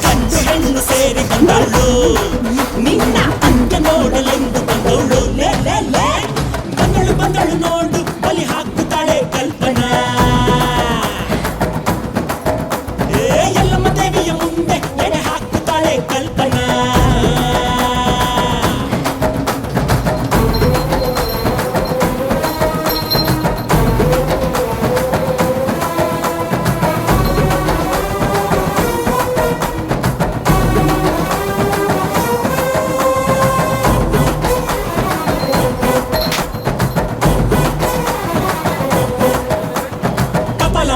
ಗಂಡು ಹೆಣ್ಣು ಸೇರಿ ಬಂದಳು ನಿನ್ನ ಅಂತ್ಯ ನೋಡಲೆಂದು ಬಂದವಳು ಲೇ ಲೇ ಲೇ ಬಂದಳು ಬಂದಳು ನೋಡು ಬಲಿ ಹಾಕುತ್ತಾಳೆ ಕಲ್ಪನಾ ಎಲ್ಲಮ್ಮ ದೇವಿಯ ಮುಂದೆ ಎಡೆ ಹಾಕುತ್ತಾಳೆ ಕಲ್ಪನಾ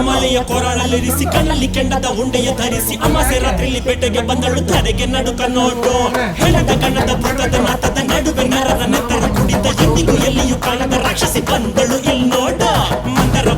ಮಳೆಯ ಕೊರಳಲ್ಲಿರಿಸಿ ಕಣ್ಣಲ್ಲಿ ಕೆಂಡದ ಉಂಡೆಯ ಧರಿಸಿ ಅಮಾಸೆ ರಾತ್ರಿಲಿ ಪೇಟೆಗೆ ಬಂದಳು ತಡೆಗೆ ನಡುಕ ನೋಟು ಹೆಣದ ಕಣ್ಣದ ಭೂತದ ನಾಟದ ನಡುವೆ ನರರ ನೆತ್ತರ ಕುಡಿದ ಎಂದಿಗೂ ಎಲ್ಲಿಯೂ ಕಾಣದ ರಾಕ್ಷಸಿ ಬಂದಳು ಇಲ್ಲಿ ನೋಡ ಮಂದರ